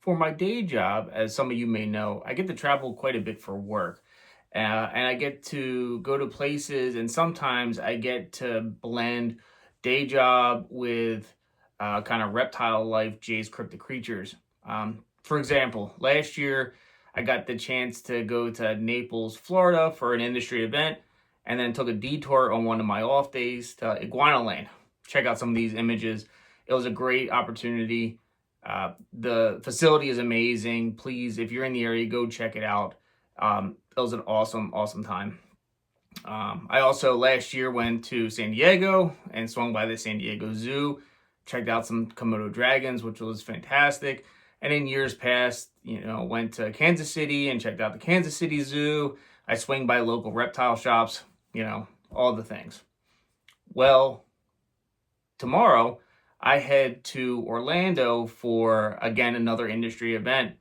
For my day job, as some of you may know, I get to travel quite a bit for work. And I get to go to places, and sometimes I get to blend day job with kind of reptile life, Jay's cryptic creatures. For example, last year I got the chance to go to Naples, Florida for an industry event, and then took a detour on one of my off days to Iguanaland. Check out some of these images. It was a great opportunity. The facility is amazing. Please, if you're in the area, go check it out. It was an awesome time. I also last year went to San Diego and swung by the San Diego Zoo, checked out some Komodo dragons, which was fantastic. And in years past, went to Kansas City and checked out the Kansas City Zoo. I swing by local reptile shops, all the things. Well, tomorrow I head to Orlando for again another industry event.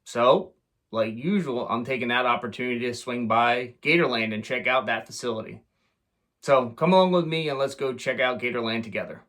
So, like usual, I'm taking that opportunity to swing by Gatorland and check out that facility. So, come along with me and let's go check out Gatorland together.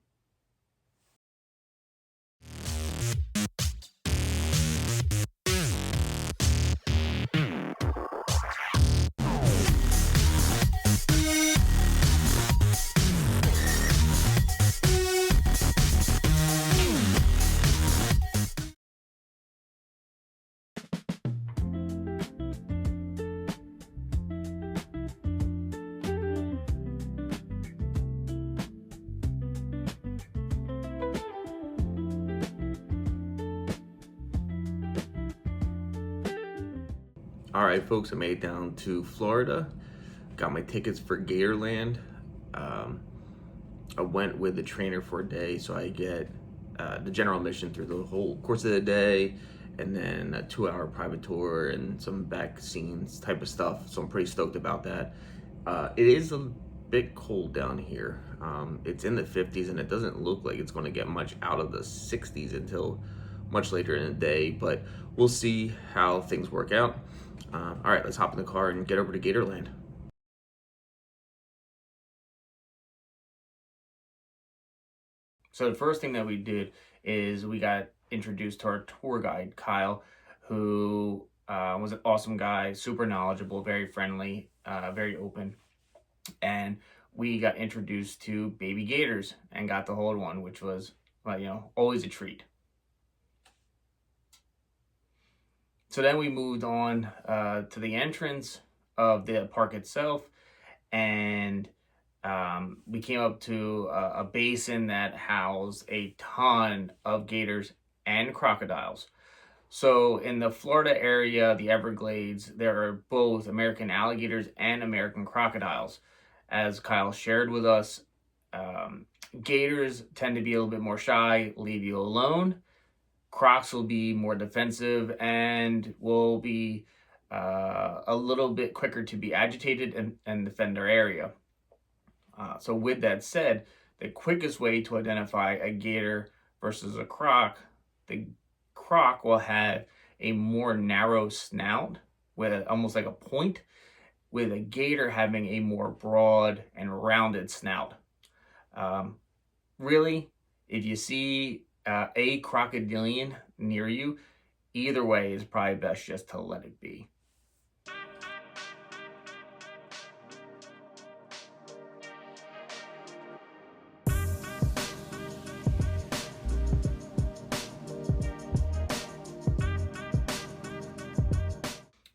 All right, folks, I made it down to Florida. Got my tickets for Gatorland. Um, I went with the trainer for a day, so I get the general admission through the whole course of the day, and then a 2-hour private tour and some back scenes type of stuff. So I'm pretty stoked about that. It is a bit cold down here. It's in the 50s, and it doesn't look like it's going to get much out of the 60s until much later in the day, but we'll see how things work out. All right, let's hop in the car and get over to Gatorland. So the first thing that we did is we got introduced to our tour guide, Kyle, who was an awesome guy, super knowledgeable, very friendly, very open. And we got introduced to baby gators and got to hold one, which was, well, always a treat. So then we moved on to the entrance of the park itself, and we came up to a basin that housed a ton of gators and crocodiles. So in the Florida area, the Everglades, there are both American alligators and American crocodiles. As Kyle shared with us, gators tend to be a little bit more shy, leave you alone. Crocs will be more defensive and will be a little bit quicker to be agitated and defend their area. So with that said, the quickest way to identify a gator versus a croc, the croc will have a more narrow snout with almost like a point, with a gator having a more broad and rounded snout. Really, if you see a crocodilian near you, either way is probably best just to let it be.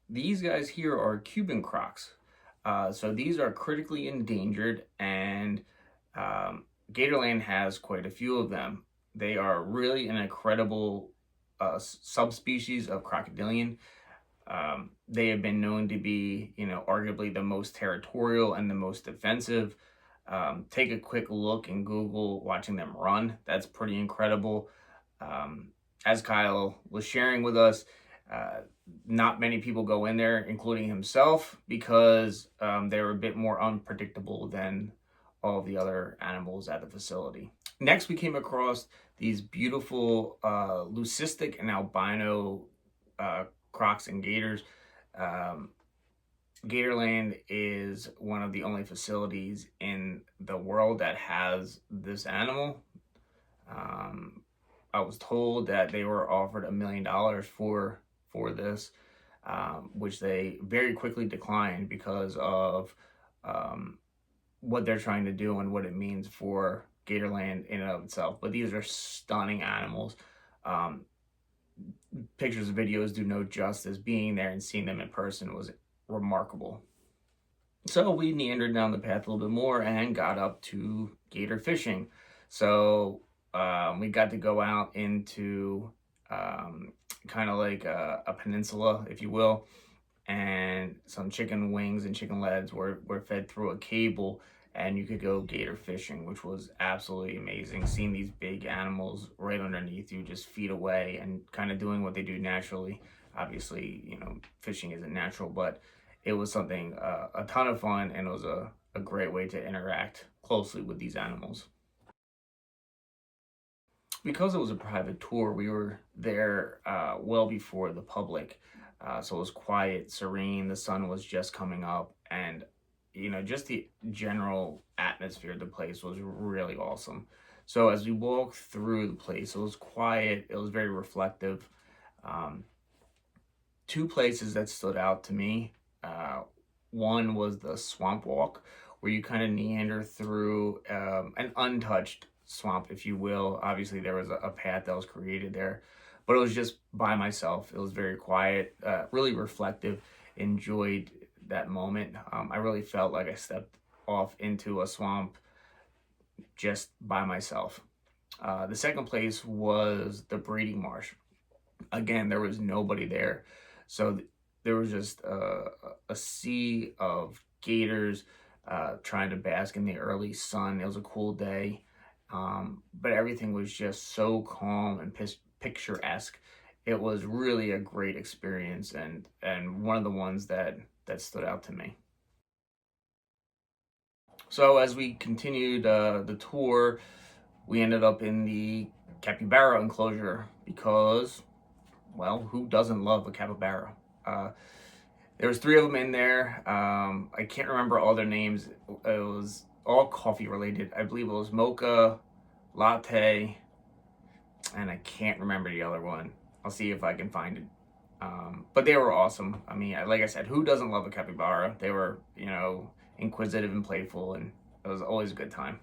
These guys here are Cuban crocs. So these are critically endangered, and Gatorland has quite a few of them. They are really an incredible subspecies of crocodilian. They have been known to be, arguably the most territorial and the most defensive. Take a quick look in Google watching them run. That's pretty incredible. As Kyle was sharing with us, not many people go in there, including himself, because they're a bit more unpredictable than all of the other animals at the facility. Next, we came across these beautiful leucistic and albino crocs and gators. Gatorland is one of the only facilities in the world that has this animal. I was told that they were offered $1 million for this, which they very quickly declined because of um, what they're trying to do and what it means for Gatorland in and of itself. But these are stunning animals. Um, Pictures and videos do no justice. Being there and seeing them in person was remarkable. So we meandered down the path a little bit more and got up to gator fishing. So we got to go out into kind of like a peninsula, if you will, and some chicken wings and chicken legs were fed through a cable, and you could go gator fishing, which was absolutely amazing. Seeing these big animals right underneath you, just feet away, and kind of doing what they do naturally. Obviously, fishing isn't natural, but it was something, a ton of fun, and it was a great way to interact closely with these animals. Because it was a private tour, we were there well before the public. So it was quiet, serene, the sun was just coming up, and just the general atmosphere of the place was really awesome. So as we walked through the place, it was quiet, it was very reflective. Um, Two places that stood out to me. One was the swamp walk, where you kind of meander through an untouched swamp, if you will. Obviously, there was a path that was created there, but it was just by myself. It was very quiet, really reflective. Enjoyed that moment. I really felt like I stepped off into a swamp just by myself. The second place was the breeding marsh. Again, there was nobody there. So there was just a sea of gators trying to bask in the early sun. It was a cool day, but everything was just so calm and picturesque. It was really a great experience, and one of the ones that stood out to me. So as we continued the tour, we ended up in the capybara enclosure because, well, who doesn't love a capybara? There was three of them in there. I can't remember all their names. It was all coffee related. I believe it was mocha, latte, and I can't remember the other one. I'll see if I can find it. But they were awesome. I mean, like I said, who doesn't love a capybara? They were, inquisitive and playful, and it was always a good time.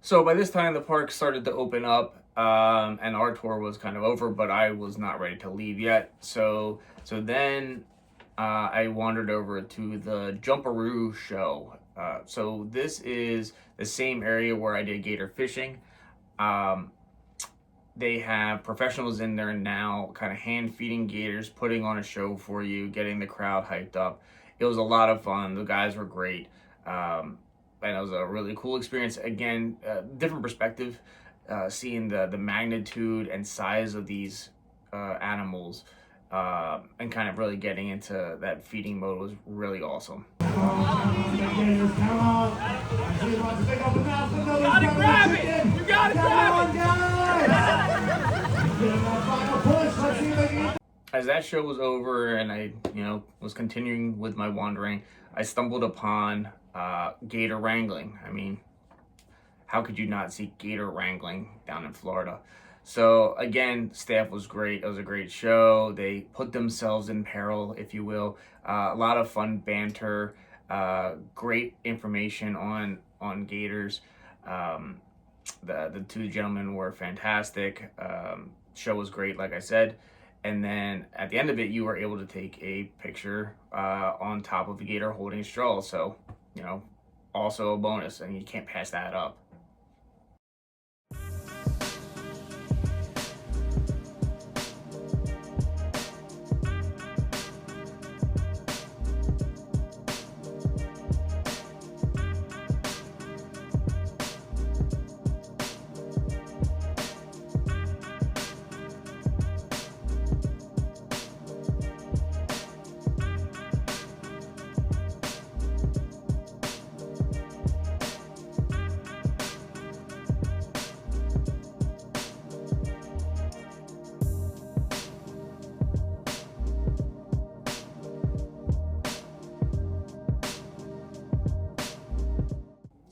So by this time, the park started to open up, and our tour was kind of over, but I was not ready to leave yet. So then I wandered over to the Jumperoo show. So this is the same area where I did gator fishing. They have professionals in there now, kind of hand feeding gators, putting on a show for you, getting the crowd hyped up. It was a lot of fun. The guys were great. And it was a really cool experience. Again, different perspective, seeing the magnitude and size of these animals, and kind of really getting into that feeding mode was really awesome. Gotta grab it! You gotta grab it! As that show was over and I, was continuing with my wandering, I stumbled upon gator wrangling. I mean, how could you not see gator wrangling down in Florida? So again, staff was great. It was a great show. They put themselves in peril, if you will. A lot of fun banter, great information on gators. The two gentlemen were fantastic. Show was great, like I said. And then at the end of it, you were able to take a picture on top of the gator holding a straw. So, also a bonus, and you can't pass that up.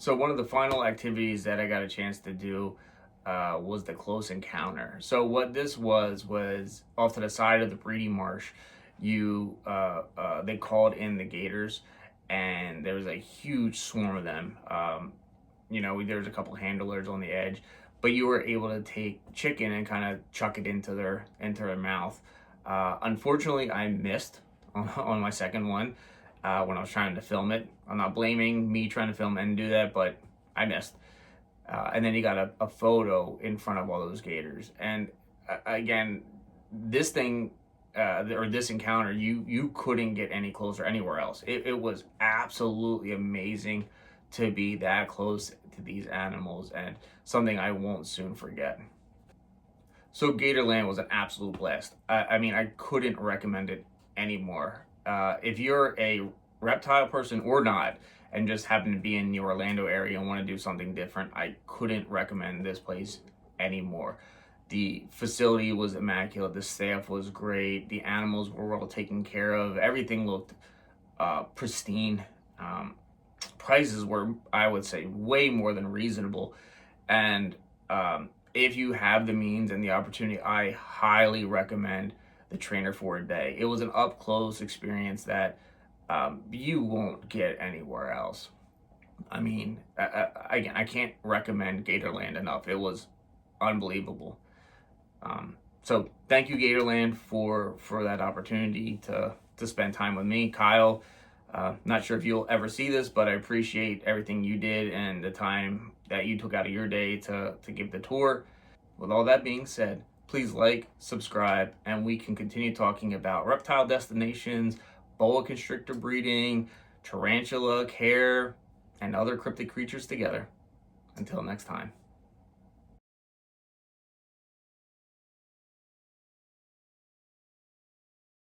So one of the final activities that I got a chance to do was the close encounter. So what this was off to the side of the breeding marsh. They called in the gators, and there was a huge swarm of them. There was a couple handlers on the edge, but you were able to take chicken and kind of chuck it into their mouth. Unfortunately, I missed on my second one when I was trying to film it. I'm not blaming me trying to film and do that, but I missed. And then you got a photo in front of all those gators. And again, this thing, or this encounter, you couldn't get any closer anywhere else. It was absolutely amazing to be that close to these animals, and something I won't soon forget. So Gatorland was an absolute blast. I mean, I couldn't recommend it anymore. If you're a reptile person or not, and just happen to be in the Orlando area and want to do something different, I couldn't recommend this place anymore. The facility was immaculate. The staff was great. The animals were well taken care of. Everything looked pristine. Prices were, I would say, way more than reasonable. And if you have the means and the opportunity, I highly recommend the Trainer Ford Bay. It was an up-close experience that you won't get anywhere else. I mean, again, I can't recommend Gatorland enough. It was unbelievable. So thank you, Gatorland, for that opportunity to spend time with me. Kyle, not sure if you'll ever see this, but I appreciate everything you did and the time that you took out of your day to give the tour. With all that being said, please like, subscribe, and we can continue talking about reptile destinations, boa constrictor breeding, tarantula care, and other cryptid creatures together. Until next time.